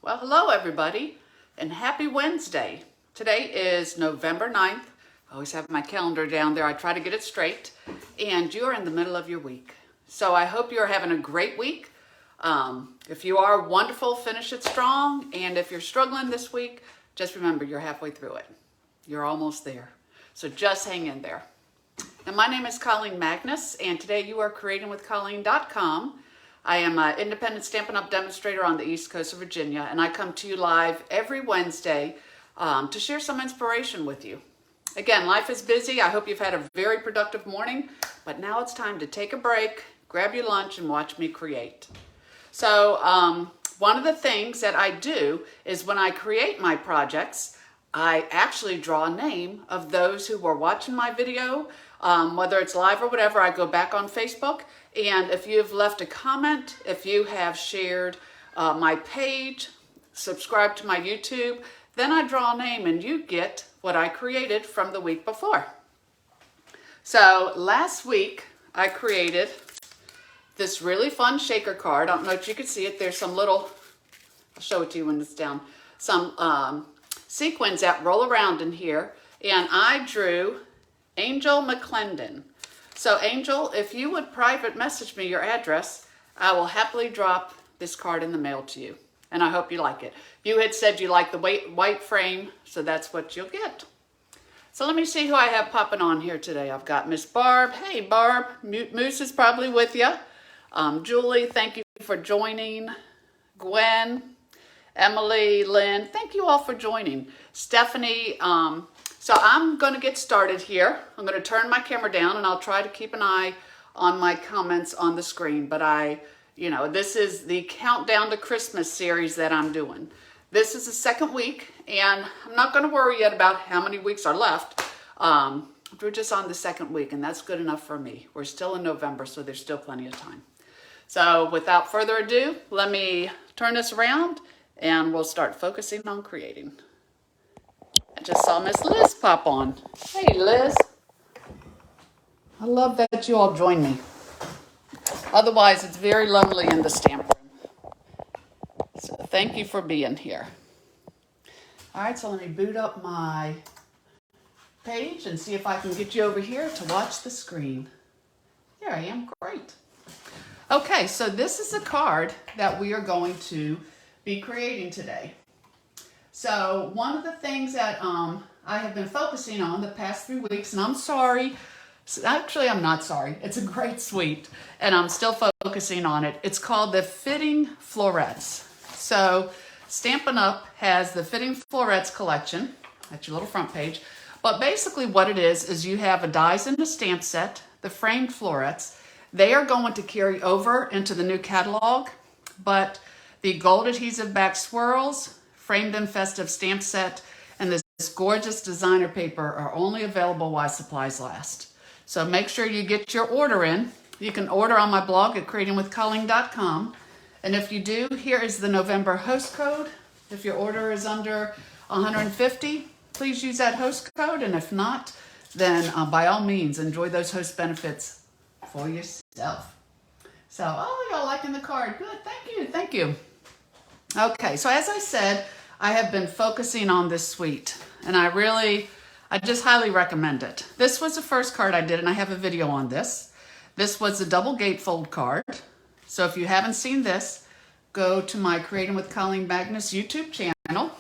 Well, hello everybody, and happy Wednesday. Today is November 9th. I always have my calendar down there. I try to get it straight. And you're in the middle of your week. So I hope you're having a great week. If you are wonderful, finish it strong. And if you're struggling this week, just remember you're halfway through it. You're almost there. So just hang in there. And my name is Colleen Magnus, and today you are creatingwithcolleen.com. I am an independent Stampin' Up! Demonstrator on the East Coast of Virginia, and I come to you live every Wednesday to share some inspiration with you. Again, life is busy. I hope you've had a very productive morning, but now it's time to take a break, grab your lunch, and watch me create. So one of the things that I do is when I create my projects, I actually draw a name of those who were watching my video, whether it's live or whatever. I go back on Facebook, and if you've left a comment, if you have shared my page, subscribed to my YouTube, then I draw a name and you get what I created from the week before. So last week I created this really fun shaker card. I don't know if you can see it. There's some little, I'll show it to you when it's down, some sequins that roll around in here, and I drew Angel McClendon. So Angel, if you would private message me your address, I will happily drop this card in the mail to you. And I hope you like it. You had said you like the white frame, so that's what you'll get. So let me see who I have popping on here today. I've got Miss Barb. Hey Barb, Moose is probably with you. Julie, thank you for joining. Gwen, Emily, Lynn, thank you all for joining. Stephanie, so I'm going to get started here. I'm going to turn my camera down and I'll try to keep an eye on my comments on the screen. But this is the Countdown to Christmas series that I'm doing. This is the second week, and I'm not going to worry yet about how many weeks are left. We're just on the second week, and that's good enough for me. We're still in November, so there's still plenty of time. So without further ado, let me turn this around, and we'll start focusing on creating. I just saw Miss Liz pop on. Hey, Liz. I love that you all join me. Otherwise, it's very lonely in the stamp room. So thank you for being here. All right, so let me boot up my page and see if I can get you over here to watch the screen. There I am. Great. Okay, so this is a card that we are going to be creating today. So one of the things that I have been focusing on the past 3 weeks, and I'm sorry, actually I'm not sorry, it's a great suite, and I'm still focusing on it. It's called the Fitted Florets. So Stampin' Up! Has the Fitted Florets Collection, that's your little front page, but basically what it is you have a dies and a stamp set, the Framed Florets. They are going to carry over into the new catalog, but the gold adhesive back swirls, Framed Festive stamp set, and this gorgeous designer paper are only available while supplies last. So make sure you get your order in. You can order on my blog at creatingwithcolleen.com. And if you do, here is the November host code. If your order is under $150, please use that host code. And if not, then by all means, enjoy those host benefits for yourself. So, y'all liking the card. Good, thank you. Okay, so as I said, I have been focusing on this suite, and I just highly recommend it. This was the first card I did, and I have a video on this. This was the double gatefold card. So if you haven't seen this, go to my Creating with Colleen Magnus YouTube channel.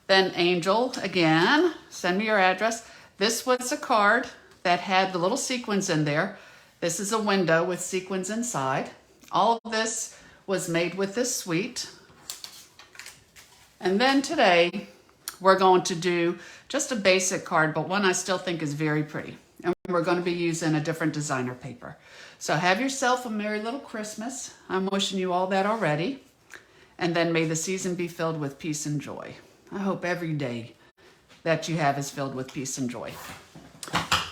Then Angel, again, send me your address. This was a card that had the little sequins in there. This is a window with sequins inside. All of this was made with this suite. And then today, we're going to do just a basic card, but one I still think is very pretty. And we're going to be using a different designer paper. So have yourself a merry little Christmas. I'm wishing you all that already. And then may the season be filled with peace and joy. I hope every day that you have is filled with peace and joy.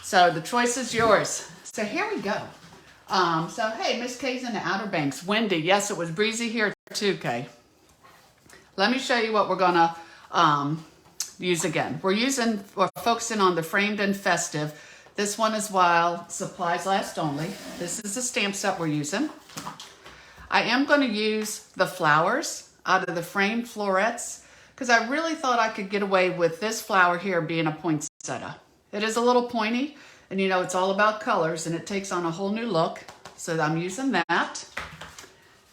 So the choice is yours. So here we go. So hey, Miss Kay's in the Outer Banks. Windy. Yes, it was breezy here too, Kay. Let me show you what we're going to use again. We're focusing on the Framed and Festive. This one is while supplies last only. This is the stamp set we're using. I am going to use the flowers out of the Framed Florets because I really thought I could get away with this flower here being a poinsettia. It is a little pointy, and you know it's all about colors, and it takes on a whole new look. So I'm using that.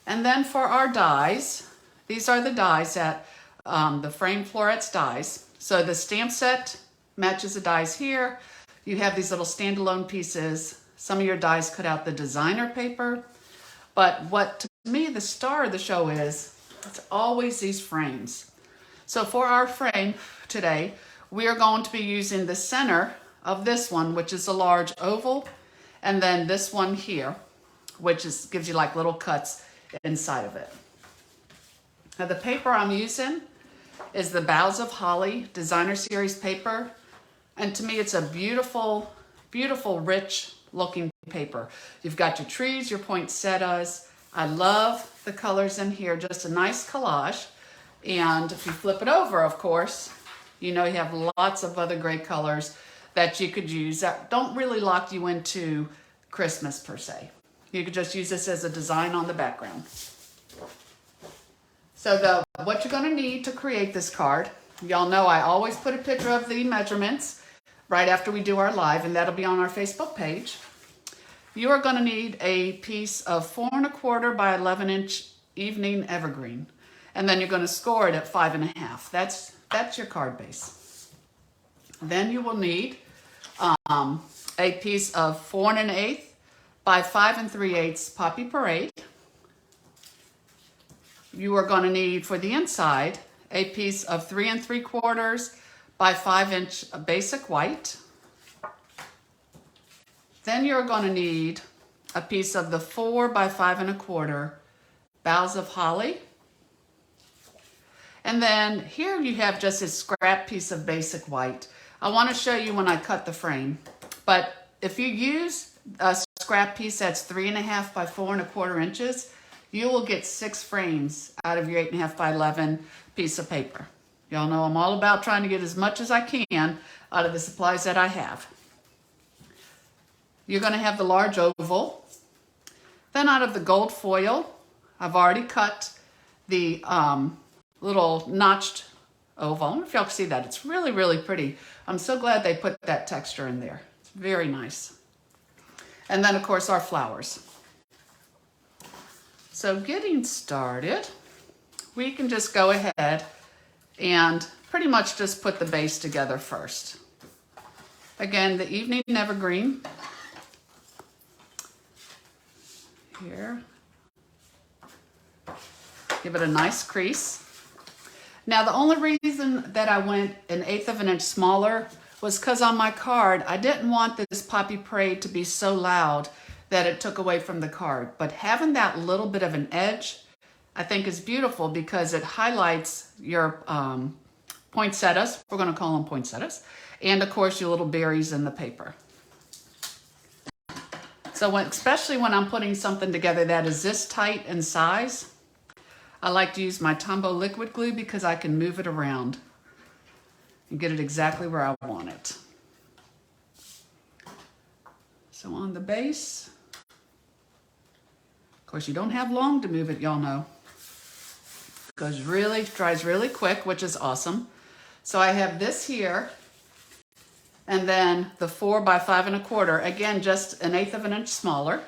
And then for our dies, these are the dies that the Framed Florets dies. So the stamp set matches the dies here. You have these little standalone pieces. Some of your dies cut out the designer paper. But what to me the star of the show is, it's always these frames. So for our frame today, we are going to be using the center of this one, which is a large oval, and then this one here, which gives you like little cuts inside of it. Now the paper I'm using is the Boughs of Holly Designer Series paper. And to me, it's a beautiful, beautiful, rich looking paper. You've got your trees, your poinsettias. I love the colors in here, just a nice collage. And if you flip it over, of course, you know you have lots of other great colors that you could use that don't really lock you into Christmas per se. You could just use this as a design on the background. So what you're going to need to create this card, y'all know I always put a picture of the measurements right after we do our live, and that'll be on our Facebook page. You are going to need a piece of 4 1/4 by 11 inch evening evergreen, and then you're going to score it at 5 1/2. That's your card base. Then you will need a piece of 4 1/8 by 5 3/8 Poppy Parade. You are going to need for the inside a piece of 3 3/4 by 5 inch basic white. Then you're going to need a piece of the 4 by 5 1/4 Boughs of Holly. And then here you have just a scrap piece of basic white. I want to show you when I cut the frame, but if you use a scrap piece that's 3 1/2 by 4 1/4 inches, you will get 6 frames out of your 8 1/2 by 11 piece of paper. Y'all know I'm all about trying to get as much as I can out of the supplies that I have. You're going to have the large oval. Then out of the gold foil, I've already cut the little notched oval. I don't know if y'all can see that. It's really, really pretty. I'm so glad they put that texture in there. It's very nice. And then, of course, our flowers. So getting started, we can just go ahead and pretty much just put the base together first. Again, the evening evergreen. Here. Give it a nice crease. Now, the only reason that I went 1/8 of an inch smaller was because on my card, I didn't want this Poppy Parade to be so loud that it took away from the card. But having that little bit of an edge, I think is beautiful because it highlights your poinsettias. We're going to call them poinsettias. And, of course, your little berries in the paper. So especially when I'm putting something together that is this tight in size, I like to use my Tombow liquid glue because I can move it around and get it exactly where I want it. So on the base, of course you don't have long to move it, y'all know. It dries really quick, which is awesome. So I have this here, and then the 4 by 5 1/4, again, just 1/8 of an inch smaller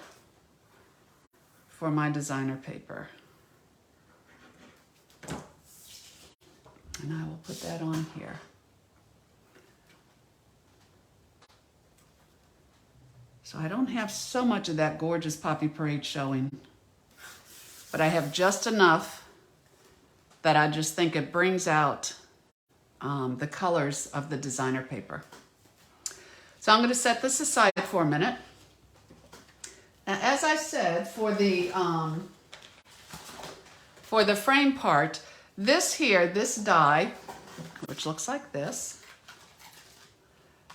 for my designer paper. And I will put that on here. So I don't have so much of that gorgeous Poppy Parade showing, but I have just enough that I just think it brings out the colors of the designer paper. So I'm going to set this aside for a minute. Now, as I said, for the frame part, this die, which looks like this,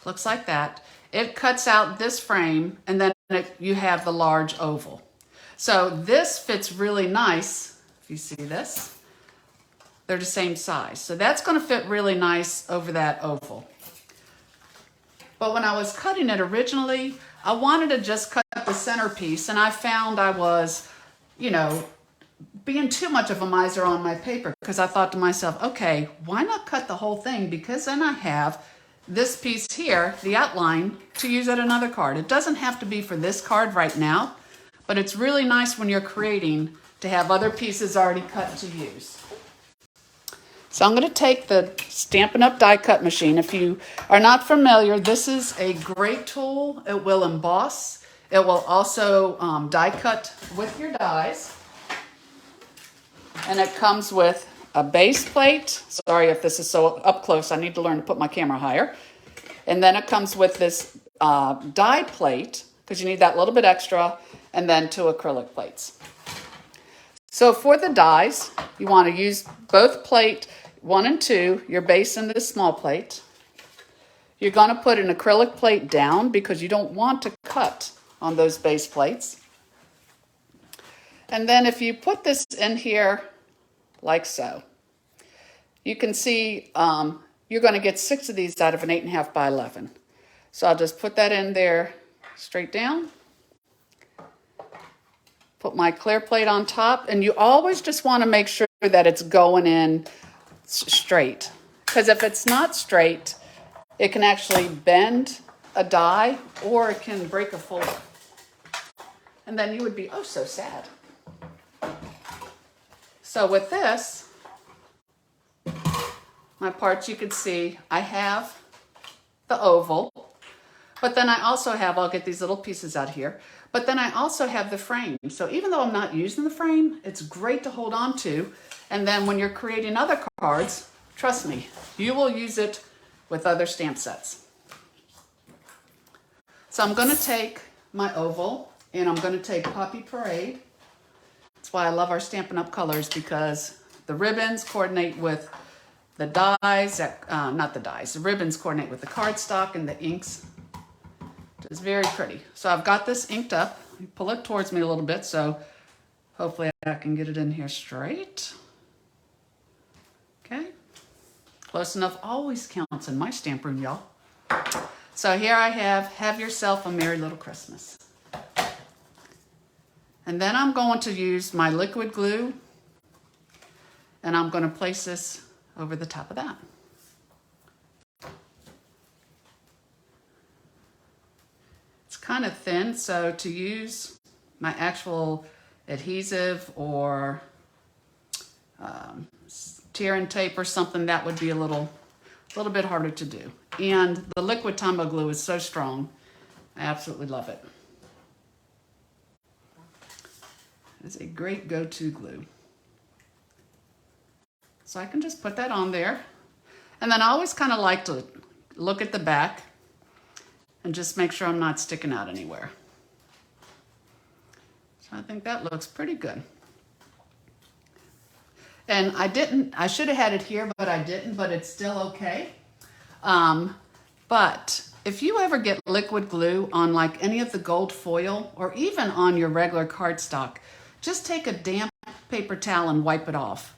looks like that, it cuts out this frame, and then you have the large oval. So this fits really nice. If you see this, they're the same size. So that's going to fit really nice over that oval. But when I was cutting it originally, I wanted to just cut the centerpiece, and I found I was, being too much of a miser on my paper because I thought to myself, okay, why not cut the whole thing? Because then I have this piece here, the outline, to use at another card. It doesn't have to be for this card right now, but it's really nice when you're creating to have other pieces already cut to use. So I'm going to take the Stampin' Up! Die cut machine. If you are not familiar, this is a great tool. It will emboss. It will also die cut with your dies. And it comes with a base plate. Sorry if this is so up close. I need to learn to put my camera higher. And then it comes with this die plate, because you need that little bit extra, and then 2 acrylic plates. So for the dies, you want to use both plate 1 and 2, your base and this small plate. You're going to put an acrylic plate down because you don't want to cut on those base plates. And then if you put this in here like so, you can see you're going to get 6 of these out of an 8.5 by 11. So I'll just put that in there straight down. Put my clear plate on top, and you always just want to make sure that it's going in straight. Because if it's not straight, it can actually bend a die or it can break a folder. And then you would be oh so sad. So with this, my parts, you can see I have the oval, but then I also have, I'll get these little pieces out here, but then I also have the frame. So even though I'm not using the frame, it's great to hold on to. And then when you're creating other cards, trust me, you will use it with other stamp sets. So I'm going to take my oval and I'm going to take Poppy Parade. That's why I love our Stampin' Up! Colors, because the ribbons coordinate with the dies, not the dies, the ribbons coordinate with the cardstock and the inks. It's very pretty. So I've got this inked up. Pull it towards me a little bit, so hopefully I can get it in here straight. Okay. Close enough always counts in my stamp room, y'all. So here I have Yourself a Merry Little Christmas. And then I'm going to use my liquid glue, and I'm going to place this over the top of that. It's kind of thin, so to use my actual adhesive or tear and tape or something, that would be a little bit harder to do. And the liquid Tombow glue is so strong. I absolutely love it. It's a great go-to glue. So I can just put that on there. And then I always kind of like to look at the back and just make sure I'm not sticking out anywhere. So I think that looks pretty good. And I should have had it here, but I didn't, but it's still okay. But if you ever get liquid glue on like any of the gold foil or even on your regular cardstock, just take a damp paper towel and wipe it off.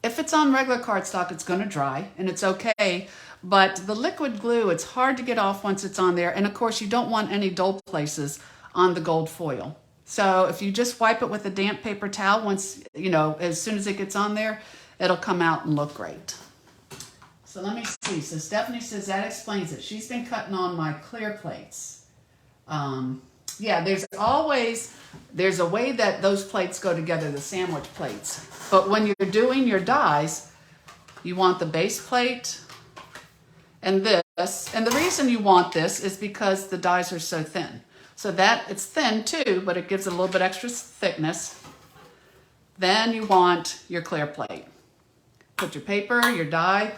If it's on regular cardstock, it's going to dry and it's okay. But the liquid glue, it's hard to get off once it's on there. And of course, you don't want any dull places on the gold foil. So if you just wipe it with a damp paper towel, once, as soon as it gets on there, it'll come out and look great. So let me see. So Stephanie says that explains it. She's been cutting on my clear plates. Yeah, there's a way that those plates go together, the sandwich plates. But when you're doing your dies, you want the base plate and this. And the reason you want this is because the dies are so thin. So that it's thin too, but it gives it a little bit extra thickness. Then you want your clear plate. Put your paper, your die,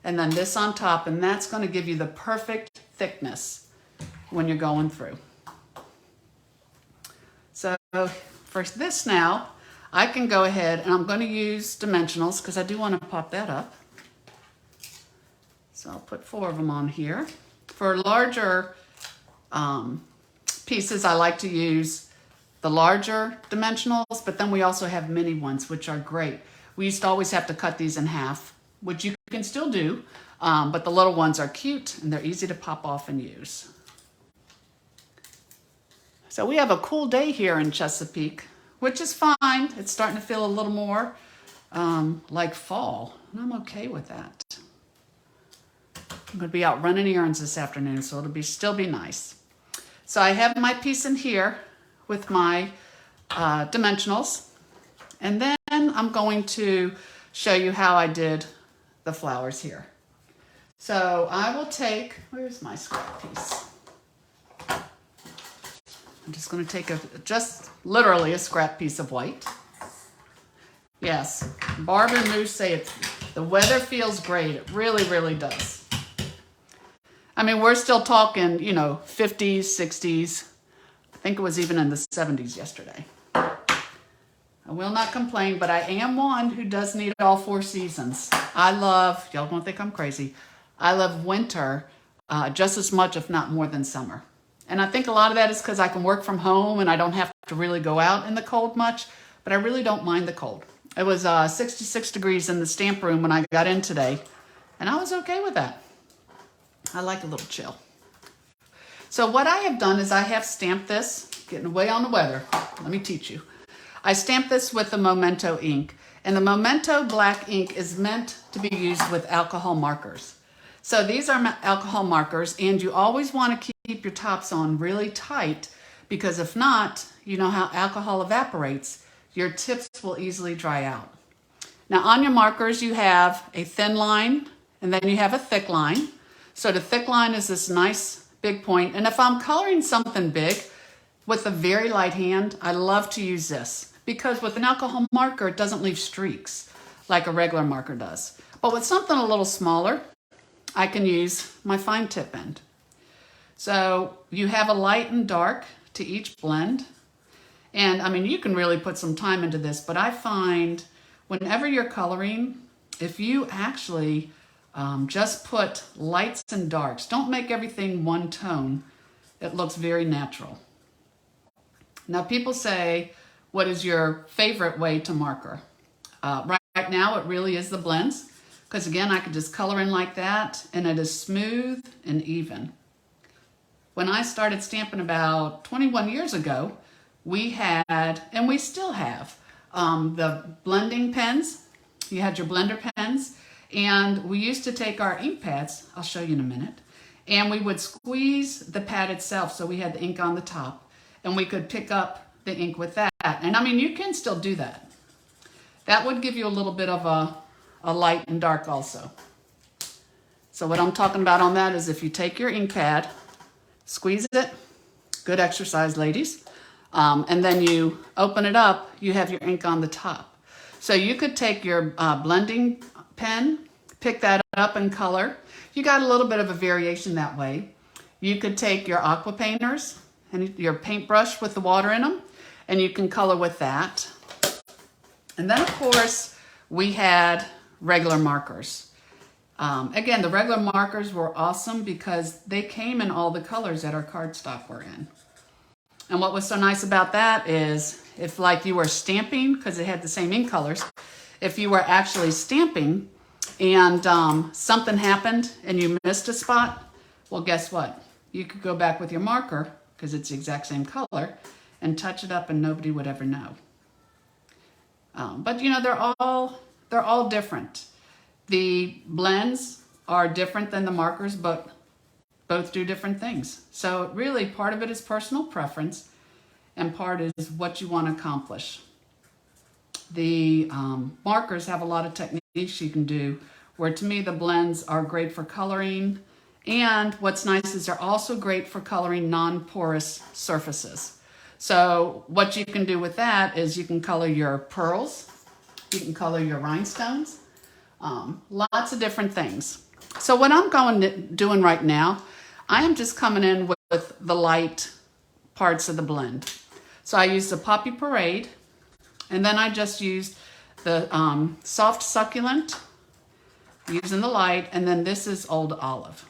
and then this on top, and that's going to give you the perfect thickness when you're going through. So for this now, I can go ahead and I'm going to use dimensionals because I do want to pop that up. So I'll put 4 of them on here. For larger pieces, I like to use the larger dimensionals, but then we also have mini ones, which are great. We used to always have to cut these in half, which you can still do, but the little ones are cute and they're easy to pop off and use. So we have a cool day here in Chesapeake. which is fine. It's starting to feel a little more like fall, and I'm okay with that. I'm going to be out running errands this afternoon, so it'll still be nice. So I have my piece in here with my dimensionals, and then I'm going to show you how I did the flowers here. So I will take, where's my scrap piece? I'm just going to take just literally a scrap piece of white. Yes, Barb and Moose say the weather feels great. It really, really does. I mean, we're still talking, 50s, 60s. I think it was even in the 70s yesterday. I will not complain, but I am one who does need all 4 seasons. I love, y'all don't think I'm crazy, I love winter just as much, if not more than summer. And I think a lot of that is because I can work from home and I don't have to really go out in the cold much, but I really don't mind the cold. It was 66 degrees in the stamp room when I got in today, and I was okay with that. I like a little chill. So what I have done is I have stamped this, getting away on the weather. Let me teach you. I stamped this with the Memento ink, and the Memento black ink is meant to be used with alcohol markers. So these are alcohol markers, and you always want to keep your tops on really tight, because if not, you know how alcohol evaporates, your tips will easily dry out. Now on your markers, you have a thin line, and then you have a thick line. So the thick line is this nice big point, and if I'm coloring something big with a very light hand, I love to use this, because with an alcohol marker, it doesn't leave streaks like a regular marker does. But with something a little smaller, I can use my fine tip end. So you have a light and dark to each blend. And I mean, you can really put some time into this, but I find whenever you're coloring, if you actually just put lights and darks, don't make everything one tone, it looks very natural. Now people say, what is your favorite way to marker? Right now it really is the blends, because again, I could just color in like that and it is smooth and even. When I started stamping about 21 years ago, we had, and we still have, the blending pens. You had your blender pens, and we used to take our ink pads, I'll show you in a minute, and we would squeeze the pad itself so we had the ink on the top, and we could pick up the ink with that. And I mean, you can still do that. That would give you a little bit of a light and dark also. So what I'm talking about on that is if you take your ink pad, squeeze it, good exercise, ladies, and then you open it up, you have your ink on the top. So you could take your blending pen, pick that up and color. You got a little bit of a variation that way. You could take your aqua painters and your paintbrush with the water in them, and you can color with that. And then of course, we had regular markers. Again, the regular markers were awesome because they came in all the colors that our cardstock were in. And what was so nice about that is if like you were stamping, because it had the same ink colors, if you were actually stamping and something happened and you missed a spot, well, guess what? You could go back with your marker, because it's the exact same color, and touch it up and nobody would ever know. But they're all different. The blends are different than the markers, but both do different things. So really part of it is personal preference and part is what you want to accomplish. The markers have a lot of techniques you can do, where to me the blends are great for coloring, and what's nice is they're also great for coloring non-porous surfaces. So what you can do with that is you can color your pearls, you can color your rhinestones, lots of different things. So what I'm doing right now, I am just coming in with the light parts of the blend. So I used the Poppy Parade, and then I just used the Soft Succulent, using the light, and then this is Old Olive.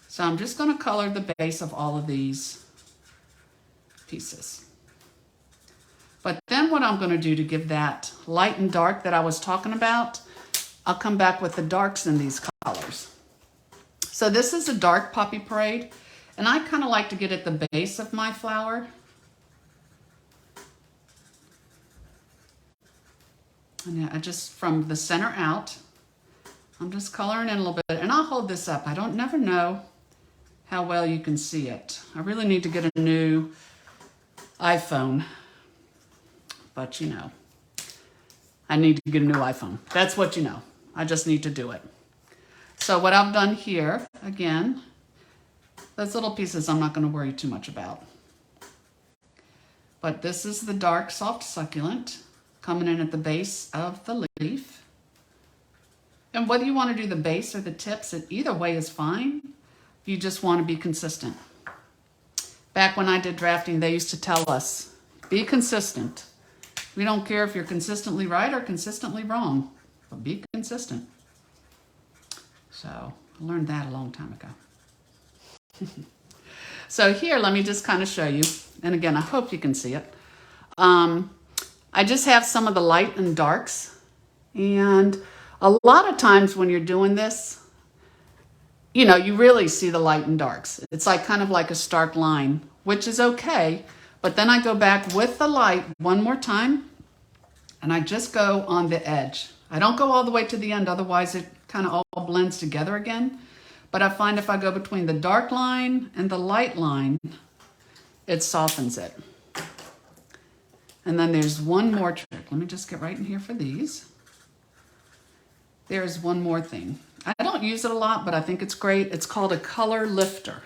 So I'm just going to color the base of all of these pieces. But then what I'm going to do to give that light and dark that I was talking about, I'll come back with the darks in these colors. So this is a dark Poppy Parade, and I kind of like to get at the base of my flower. And I just, from the center out, I'm just coloring in a little bit. And I'll hold this up. I don't never know how well you can see it. I really need to get a new iPhone. But you know, I need to get a new iPhone. That's what you know. I just need to do it. So what I've done here, again, those little pieces I'm not going to worry too much about. But this is the dark soft succulent coming in at the base of the leaf. And whether you want to do the base or the tips, either way is fine. You just want to be consistent. Back when I did drafting, they used to tell us, be consistent. We don't care if you're consistently right or consistently wrong, but be consistent. So I learned that a long time ago. So here, let me just kind of show you. And again, I hope you can see it. I just have some of the light and darks. And a lot of times when you're doing this, you know, you really see the light and darks. It's like kind of like a stark line, which is okay. But then I go back with the light one more time, and I just go on the edge. I don't go all the way to the end, otherwise it kind of all blends together again. But I find if I go between the dark line and the light line, it softens it. And then there's one more trick. Let me just get right in here for these. There's one more thing. I don't use it a lot, but I think it's great. It's called a color lifter.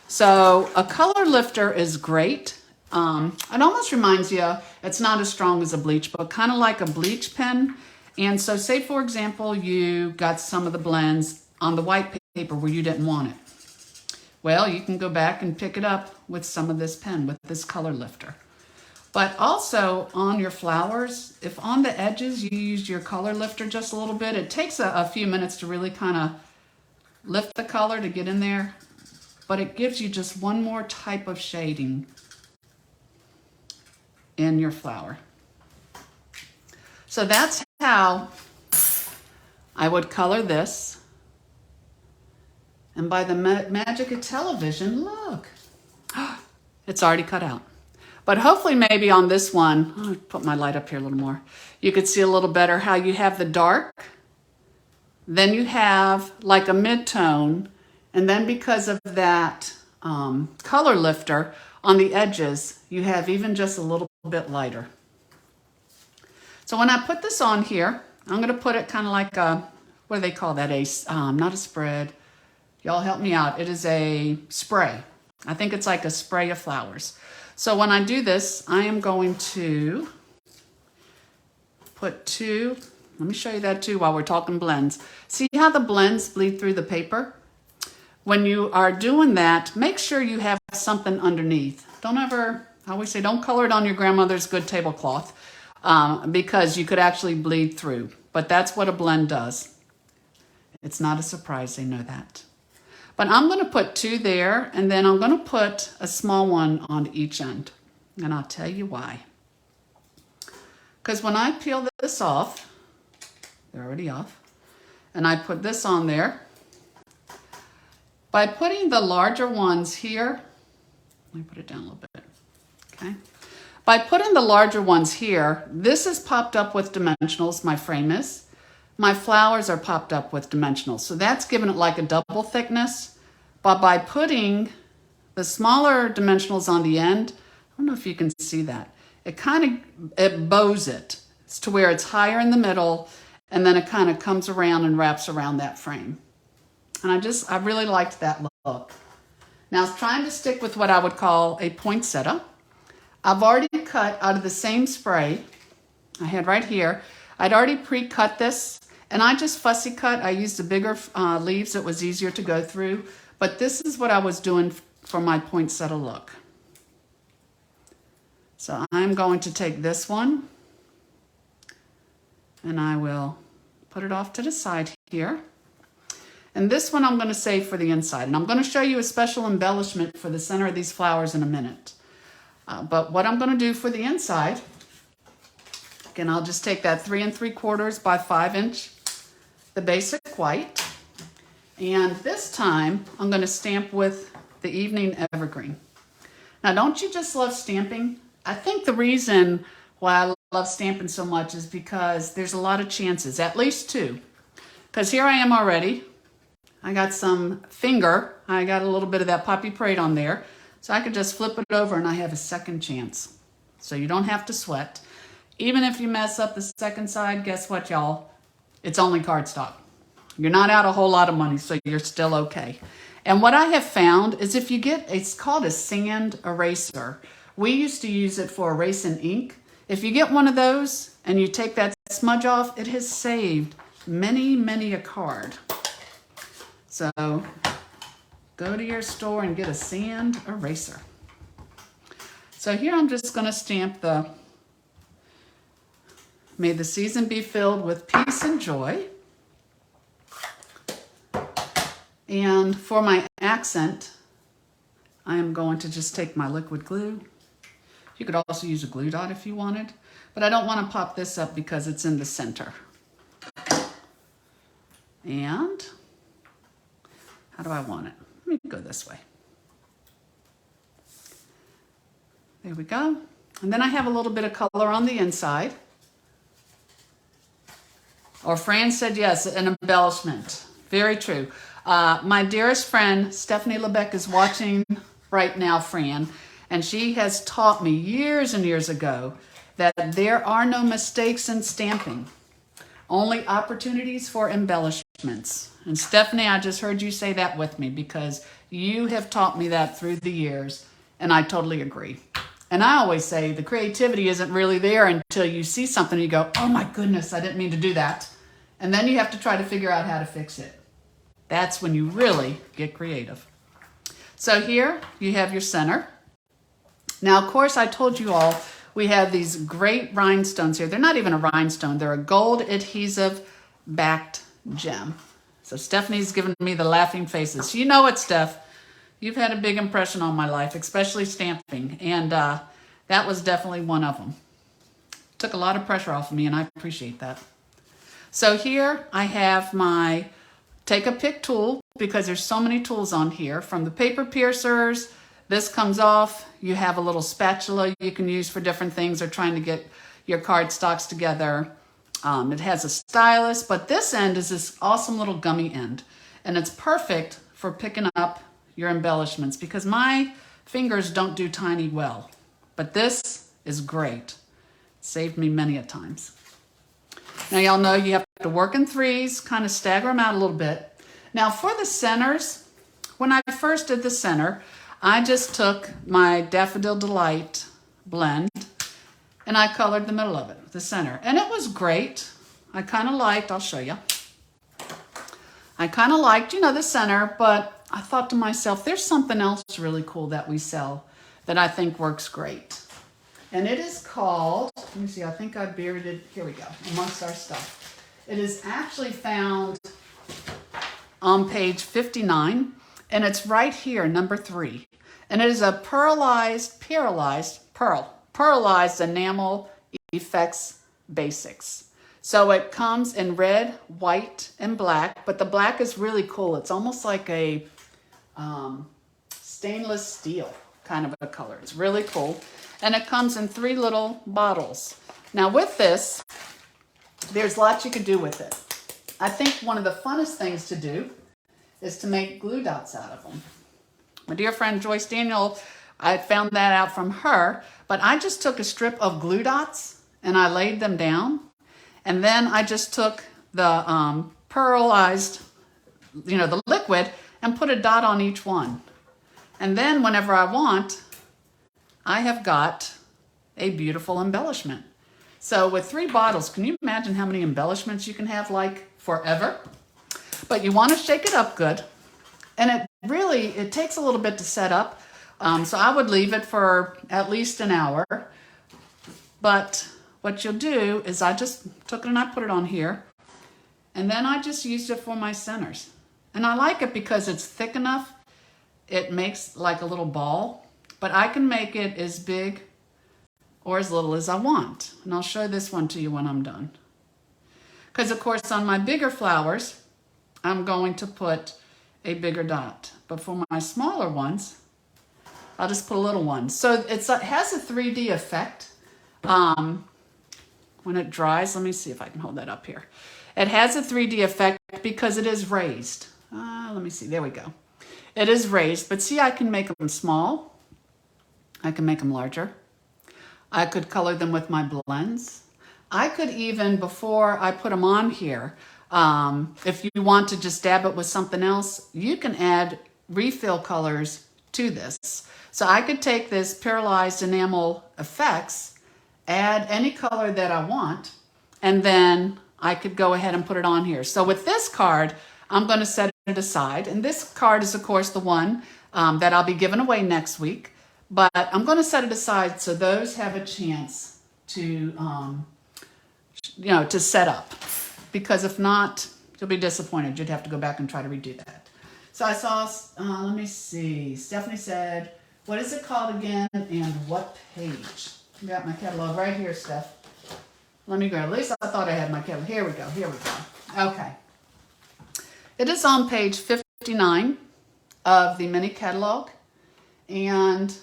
So a color lifter is great. It almost reminds you, it's not as strong as a bleach, but kind of like a bleach pen. And so say, for example, you got some of the blends on the white paper where you didn't want it. Well, you can go back and pick it up with some of this pen, with this color lifter. But also on your flowers, if on the edges you use your color lifter just a little bit, it takes a few minutes to really kind of lift the color to get in there, but it gives you just one more type of shading in your flower. So that's how I would color this. And by the magic of television, look, it's already cut out. But hopefully maybe on this one, I'll put my light up here a little more, you could see a little better how you have the dark, then you have like a mid-tone, and then because of that color lifter on the edges, you have even just a little bit lighter. So when I put this on here, I'm going to put it kind of like a, what do they call that? Not a spread. Y'all help me out. It is a spray. I think it's like a spray of flowers. So when I do this, I am going to put two, let me show you that too while we're talking blends. See how the blends bleed through the paper? When you are doing that, make sure you have something underneath. Don't ever, I always say, don't color it on your grandmother's good tablecloth because you could actually bleed through. But that's what a blend does. It's not a surprise, they know that. But I'm going to put two there, and then I'm going to put a small one on each end. And I'll tell you why. Because when I peel this off, they're already off, and I put this on there, by putting the larger ones here, let me put it down a little bit, okay? By putting the larger ones here, this is popped up with dimensionals, my frame is. My flowers are popped up with dimensionals. So that's giving it like a double thickness. But by putting the smaller dimensionals on the end, I don't know if you can see that. It bows it. It's to where it's higher in the middle, and then it kind of comes around and wraps around that frame. And I really liked that look. Now, I was trying to stick with what I would call a poinsettia. I've already cut out of the same spray I had right here. I'd already pre-cut this. And I just fussy cut. I used the bigger leaves. It was easier to go through. But this is what I was doing for my poinsettia look. So I'm going to take this one, and I will put it off to the side here. And this one I'm going to save for the inside. And I'm going to show you a special embellishment for the center of these flowers in a minute. But what I'm going to do for the inside, again, I'll just take that 3 3/4 by 5 inch, the basic white. And this time, I'm going to stamp with the Evening Evergreen. Now, don't you just love stamping? I think the reason why I love stamping so much is because there's a lot of chances, at least two. Because here I am already. I got some finger. I got a little bit of that Poppy Parade on there. So I could just flip it over and I have a second chance. So you don't have to sweat. Even if you mess up the second side, guess what, y'all? It's only cardstock. You're not out a whole lot of money, so you're still okay. And what I have found is if you get, it's called a sand eraser. We used to use it for erasing ink. If you get one of those and you take that smudge off, it has saved many, many a card. So go to your store and get a sand eraser. So here I'm just going to stamp the "May the season be filled with peace and joy." And for my accent, I am going to just take my liquid glue. You could also use a glue dot if you wanted, but I don't want to pop this up because it's in the center. And how do I want it? Let me go this way. There we go. And then I have a little bit of color on the inside. Or Fran said yes, an embellishment. Very true. My dearest friend, Stephanie Lebec, is watching right now, Fran, and she has taught me years and years ago that there are no mistakes in stamping, only opportunities for embellishments. And Stephanie, I just heard you say that with me because you have taught me that through the years, and I totally agree. And I always say the creativity isn't really there until you see something and you go, oh my goodness, I didn't mean to do that. And then you have to try to figure out how to fix it. That's when you really get creative. So here you have your center. Now, of course, I told you all we have these great rhinestones here. They're not even a rhinestone. They're a gold adhesive backed gem. So Stephanie's giving me the laughing faces. You know it, Steph. You've had a big impression on my life, especially stamping. And that was definitely one of them. Took a lot of pressure off of me, and I appreciate that. So here I have my take a pick tool, because there's so many tools on here. From the paper piercers, this comes off. You have a little spatula you can use for different things or trying to get your cardstocks together. It has a stylus, but this end is this awesome little gummy end. And it's perfect for picking up your embellishments because my fingers don't do tiny well. But this is great. Saved me many a times. Now y'all know you have to work in threes, kind of stagger them out a little bit. Now for the centers, when I first did the center, I just took my Daffodil Delight blend and I colored the middle of it, the center. And it was great. I kind of liked, I'll show you. I kind of liked, you know, the center, but I thought to myself, there's something else really cool that we sell that I think works great. And it is called, let me see, I think I buried it, here we go, amongst our stuff. It is actually found on page 59, and it's right here, number 3. And it is a pearlized enamel effects basics. So it comes in red, white, and black, but the black is really cool. It's almost like a stainless steel kind of a color. It's really cool. And it comes in 3 little bottles. Now with this, there's lots you could do with it. I think one of the funnest things to do is to make glue dots out of them. My dear friend Joyce Daniel, I found that out from her, but I just took a strip of glue dots and I laid them down. And then I just took the pearlized, you know, the liquid and put a dot on each one. And then whenever I want, I have got a beautiful embellishment. So with 3 bottles, can you imagine how many embellishments you can have like forever? But you want to shake it up good. And it takes a little bit to set up. So I would leave it for at least an hour. But what you'll do is I just took it and I put it on here. And then I just used it for my centers. And I like it because it's thick enough. It makes like a little ball. But I can make it as big or as little as I want. And I'll show this one to you when I'm done. Because of course on my bigger flowers, I'm going to put a bigger dot. But for my smaller ones, I'll just put a little one. So it has a 3D effect. when it dries. Let me see if I can hold that up here. It has a 3D effect because it is raised. Let me see. There we go. It is raised, but see, I can make them small. I can make them larger. I could color them with my blends. I could even, before I put them on here, if you want to just dab it with something else, you can add refill colors to this. So I could take this Paralyzed Enamel Effects, add any color that I want, and then I could go ahead and put it on here. So with this card, I'm going to set it aside. And this card is, of course, the one that I'll be giving away next week. But I'm going to set it aside so those have a chance to, to set up. Because if not, you'll be disappointed. You'd have to go back and try to redo that. So I saw, let me see. Stephanie said, what is it called again and what page? I got my catalog right here, Steph. Let me go. At least I thought I had my catalog. Here we go. Here we go. Okay. It is on page 59 of the mini catalog. And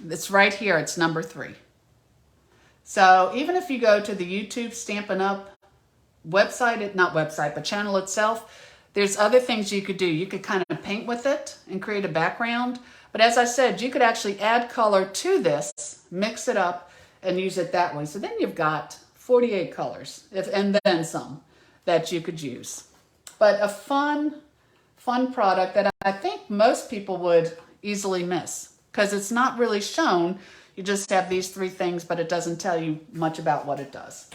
it's right here. It's number 3. So even if you go to the YouTube Stampin' Up website, not website, but channel itself, there's other things you could do. You could kind of paint with it and create a background. But as I said, you could actually add color to this, mix it up, and use it that way. So then you've got 48 colors, and then some, that you could use. But a fun product that I think most people would easily miss because it's not really shown. You just have these 3 things, but it doesn't tell you much about what it does.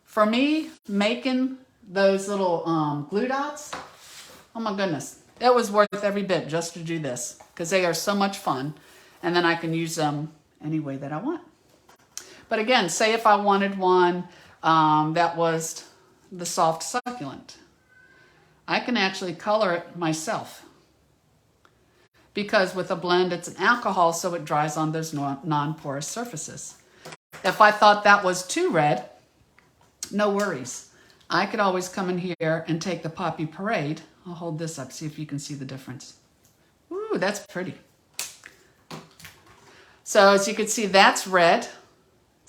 For me, making those little glue dots, oh my goodness, that was worth every bit just to do this because they are so much fun. And then I can use them any way that I want. But again, say if I wanted one that was the soft succulent, I can actually color it myself. Because with a blend, it's an alcohol, so it dries on those non-porous surfaces. If I thought that was too red, no worries. I could always come in here and take the Poppy Parade. I'll hold this up, see if you can see the difference. Ooh, that's pretty. So as you can see, that's red,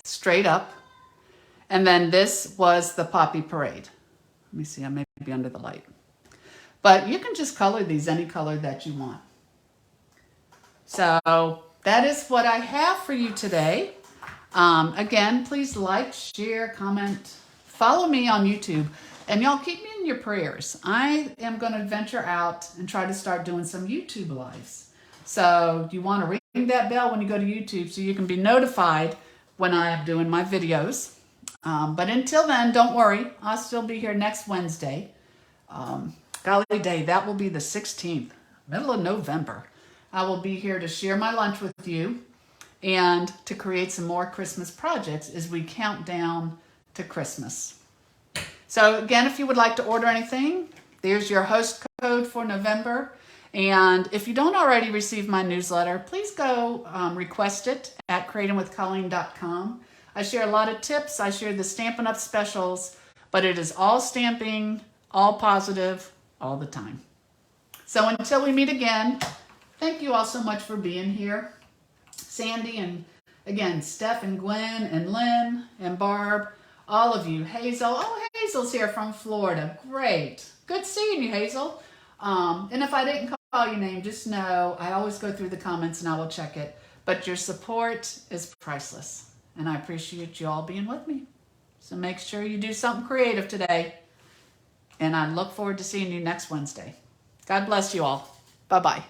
straight up. And then this was the Poppy Parade. Let me see, I may be under the light. But you can just color these any color that you want. So that is what I have for you today. Again, please like, share, comment, follow me on YouTube, and y'all keep me in your prayers. I am going to venture out and try to start doing some YouTube lives. So you want to ring that bell when you go to YouTube so you can be notified when I am doing my videos. But until then, don't worry. I'll still be here next Wednesday. Golly day, that will be the 16th, middle of November. I will be here to share my lunch with you and to create some more Christmas projects as we count down to Christmas. So again, if you would like to order anything, there's your host code for November. And if you don't already receive my newsletter, please go request it at creatingwithcolleen.com. I share a lot of tips. I share the Stampin' Up specials, but it is all stamping, all positive, all the time. So until we meet again, thank you all so much for being here. Sandy and, again, Steph and Gwen and Lynn and Barb, all of you. Hazel. Oh, Hazel's here from Florida. Great. Good seeing you, Hazel. And if I didn't call your name, just know I always go through the comments and I will check it. But your support is priceless. And I appreciate you all being with me. So make sure you do something creative today. And I look forward to seeing you next Wednesday. God bless you all. Bye-bye.